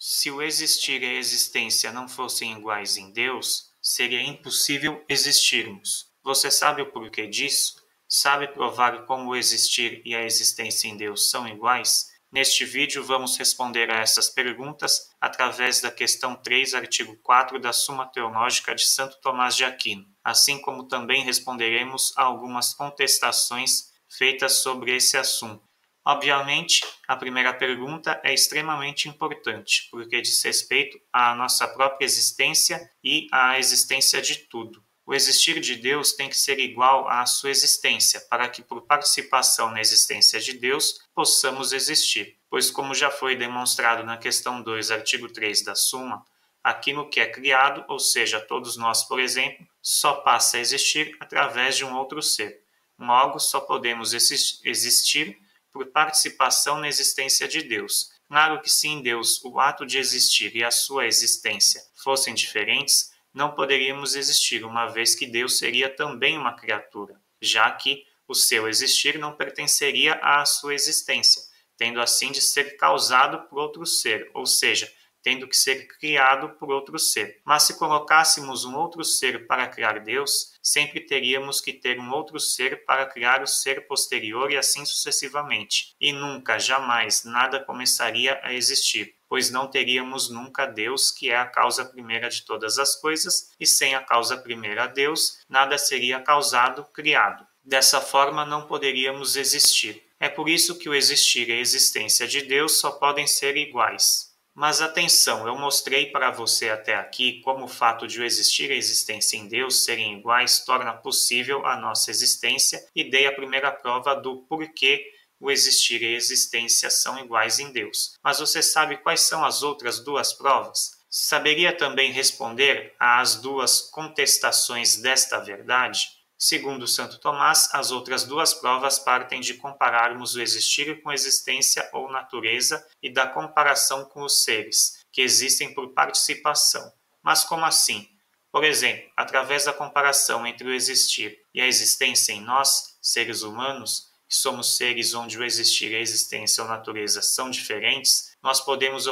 Se o existir e a existência não fossem iguais em Deus, seria impossível existirmos. Você sabe o porquê disso? Sabe provar como o existir e a existência em Deus são iguais? Neste vídeo vamos responder a essas perguntas através da questão 3, artigo 4 da Suma Teológica de Santo Tomás de Aquino, assim como também responderemos a algumas contestações feitas sobre esse assunto. Obviamente, a primeira pergunta é extremamente importante, porque diz respeito à nossa própria existência e à existência de tudo. O existir de Deus tem que ser igual à sua existência, para que, por participação na existência de Deus, possamos existir. Pois, como já foi demonstrado na questão 2, artigo 3 da Suma, aquilo que é criado, ou seja, todos nós, por exemplo, só passa a existir através de um outro ser. Logo, só podemos existir por participação na existência de Deus. Claro que se em Deus o ato de existir e a sua existência fossem diferentes, não poderíamos existir, uma vez que Deus seria também uma criatura, já que o seu existir não pertenceria à sua existência, tendo assim de ser causado por outro ser, ou seja, tendo que ser criado por outro ser. Mas se colocássemos um outro ser para criar Deus, sempre teríamos que ter um outro ser para criar o ser posterior e assim sucessivamente. E nunca, jamais, nada começaria a existir, pois não teríamos nunca Deus, que é a causa primeira de todas as coisas, e sem a causa primeira, Deus, nada seria causado, criado. Dessa forma, não poderíamos existir. É por isso que o existir e a existência de Deus só podem ser iguais. Mas atenção, eu mostrei para você até aqui como o fato de o existir e a existência em Deus serem iguais torna possível a nossa existência e dei a primeira prova do porquê o existir e a existência são iguais em Deus. Mas você sabe quais são as outras duas provas? Saberia também responder às duas contestações desta verdade? Segundo Santo Tomás, as outras duas provas partem de compararmos o existir com a existência ou natureza e da comparação com os seres, que existem por participação. Mas como assim? Por exemplo, através da comparação entre o existir e a existência em nós, seres humanos, que somos seres onde o existir e a existência ou natureza são diferentes, nós podemos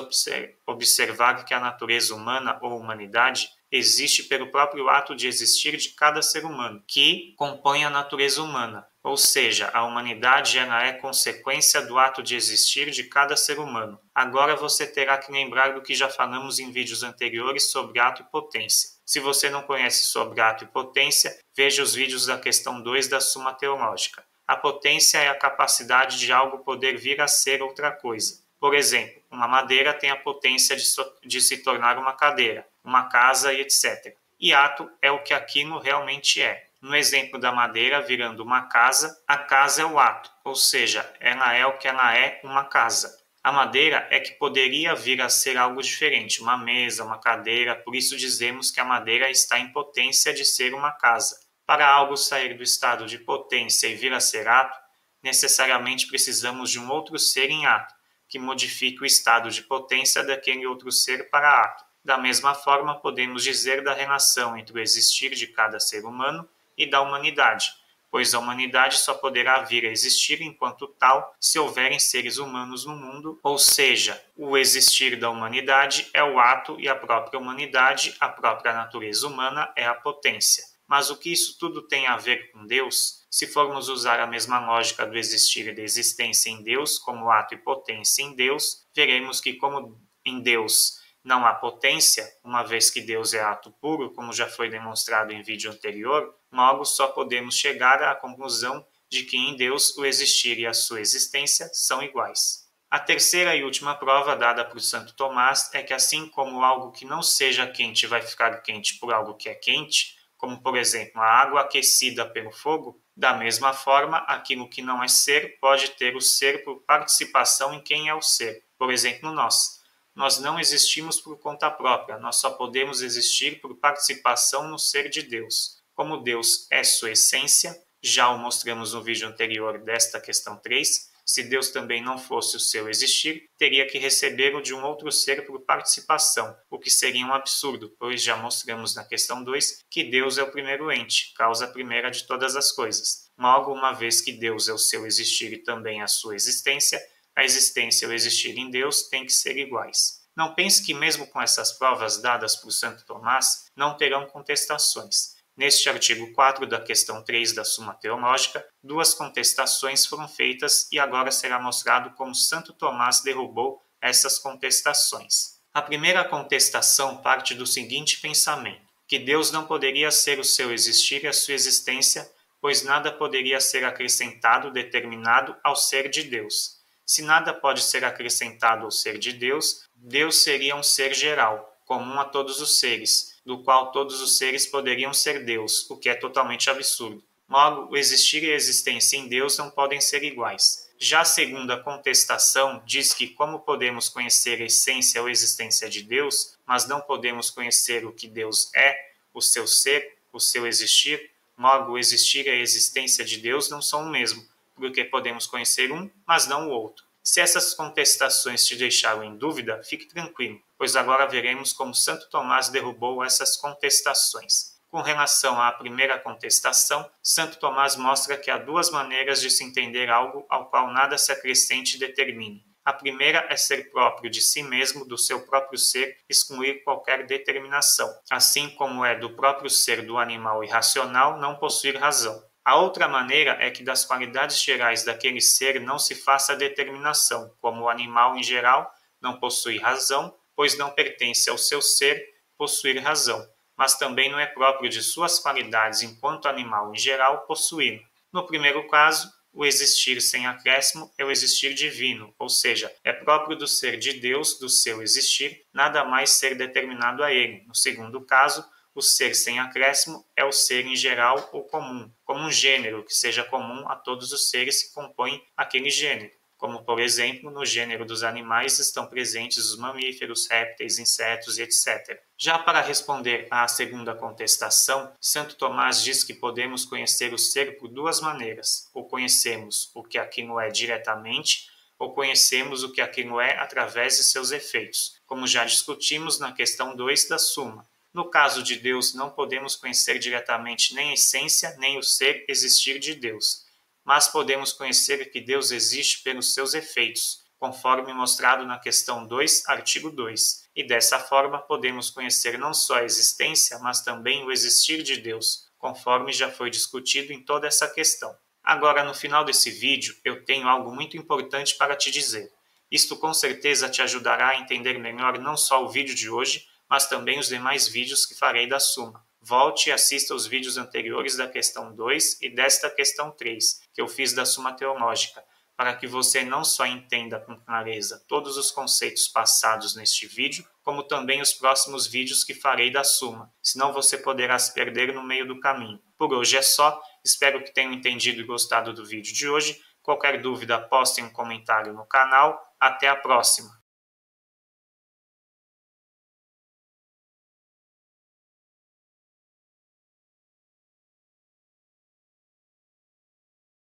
observar que a natureza humana ou humanidade existe pelo próprio ato de existir de cada ser humano, que compõe a natureza humana, ou seja, a humanidade ela é consequência do ato de existir de cada ser humano. Agora você terá que lembrar do que já falamos em vídeos anteriores sobre ato e potência. Se você não conhece sobre ato e potência, veja os vídeos da questão 2 da Suma Teológica. A potência é a capacidade de algo poder vir a ser outra coisa. Por exemplo, uma madeira tem a potência de se tornar uma cadeira, uma casa e etc. E ato é o que aquilo realmente é. No exemplo da madeira virando uma casa, a casa é o ato, ou seja, ela é o que ela é, uma casa. A madeira é que poderia vir a ser algo diferente, uma mesa, uma cadeira, por isso dizemos que a madeira está em potência de ser uma casa. Para algo sair do estado de potência e vir a ser ato, necessariamente precisamos de um outro ser em ato, que modifique o estado de potência daquele outro ser para ato. Da mesma forma, podemos dizer da relação entre o existir de cada ser humano e da humanidade, pois a humanidade só poderá vir a existir enquanto tal se houverem seres humanos no mundo, ou seja, o existir da humanidade é o ato e a própria humanidade, a própria natureza humana, é a potência. Mas o que isso tudo tem a ver com Deus? Se formos usar a mesma lógica do existir e da existência em Deus, como ato e potência em Deus, veremos que como em Deus não há potência, uma vez que Deus é ato puro, como já foi demonstrado em vídeo anterior, logo só podemos chegar à conclusão de que em Deus o existir e a sua existência são iguais. A terceira e última prova dada por Santo Tomás é que assim como algo que não seja quente vai ficar quente por algo que é quente, como por exemplo a água aquecida pelo fogo, da mesma forma, aquilo que não é ser pode ter o ser por participação em quem é o ser. Por exemplo, nós. Nós não existimos por conta própria, nós só podemos existir por participação no ser de Deus. Como Deus é sua essência, já o mostramos no vídeo anterior desta questão 3, se Deus também não fosse o seu existir, teria que recebê-lo de um outro ser por participação, o que seria um absurdo, pois já mostramos na questão 2 que Deus é o primeiro ente, causa primeira de todas as coisas. Logo, uma vez que Deus é o seu existir e também a sua existência, a existência e o existir em Deus têm que ser iguais. Não pense que mesmo com essas provas dadas por Santo Tomás, não terão contestações. Neste artigo 4 da questão 3 da Suma Teológica, 2 contestações foram feitas e agora será mostrado como Santo Tomás derrubou essas contestações. A primeira contestação parte do seguinte pensamento, que Deus não poderia ser o seu existir e a sua existência, pois nada poderia ser acrescentado, determinado ao ser de Deus. Se nada pode ser acrescentado ao ser de Deus, Deus seria um ser geral, comum a todos os seres, do qual todos os seres poderiam ser Deus, o que é totalmente absurdo. Logo, o existir e a existência em Deus não podem ser iguais. Já a segunda contestação diz que como podemos conhecer a essência ou existência de Deus, mas não podemos conhecer o que Deus é, o seu ser, o seu existir, logo o existir e a existência de Deus não são o mesmo, porque podemos conhecer um, mas não o outro. Se essas contestações te deixaram em dúvida, fique tranquilo, pois agora veremos como Santo Tomás derrubou essas contestações. Com relação à primeira contestação, Santo Tomás mostra que há 2 maneiras de se entender algo ao qual nada se acrescente e determine. A primeira é ser próprio de si mesmo, do seu próprio ser, excluir qualquer determinação, assim como é do próprio ser do animal irracional não possuir razão. A outra maneira é que das qualidades gerais daquele ser não se faça determinação, como o animal em geral não possui razão, pois não pertence ao seu ser possuir razão, mas também não é próprio de suas qualidades enquanto animal em geral possuí-la. No primeiro caso, o existir sem acréscimo é o existir divino, ou seja, é próprio do ser de Deus, do seu existir, nada mais ser determinado a ele. No segundo caso, o ser sem acréscimo é o ser em geral ou comum, como um gênero que seja comum a todos os seres que compõem aquele gênero, como, por exemplo, no gênero dos animais estão presentes os mamíferos, répteis, insetos e etc. Já para responder à segunda contestação, Santo Tomás diz que podemos conhecer o ser por 2 maneiras, ou conhecemos o que aquilo é diretamente, ou conhecemos o que aquilo é através de seus efeitos, como já discutimos na questão 2 da Suma. No caso de Deus, não podemos conhecer diretamente nem a essência, nem o ser existir de Deus, mas podemos conhecer que Deus existe pelos seus efeitos, conforme mostrado na questão 2, artigo 2. E dessa forma podemos conhecer não só a existência, mas também o existir de Deus, conforme já foi discutido em toda essa questão. Agora, no final desse vídeo, eu tenho algo muito importante para te dizer. Isto com certeza te ajudará a entender melhor não só o vídeo de hoje, mas também os demais vídeos que farei da Suma. Volte e assista os vídeos anteriores da questão 2 e desta questão 3, que eu fiz da Suma Teológica, para que você não só entenda com clareza todos os conceitos passados neste vídeo, como também os próximos vídeos que farei da Suma, senão você poderá se perder no meio do caminho. Por hoje é só, espero que tenham entendido e gostado do vídeo de hoje. Qualquer dúvida, postem um comentário no canal. Até a próxima!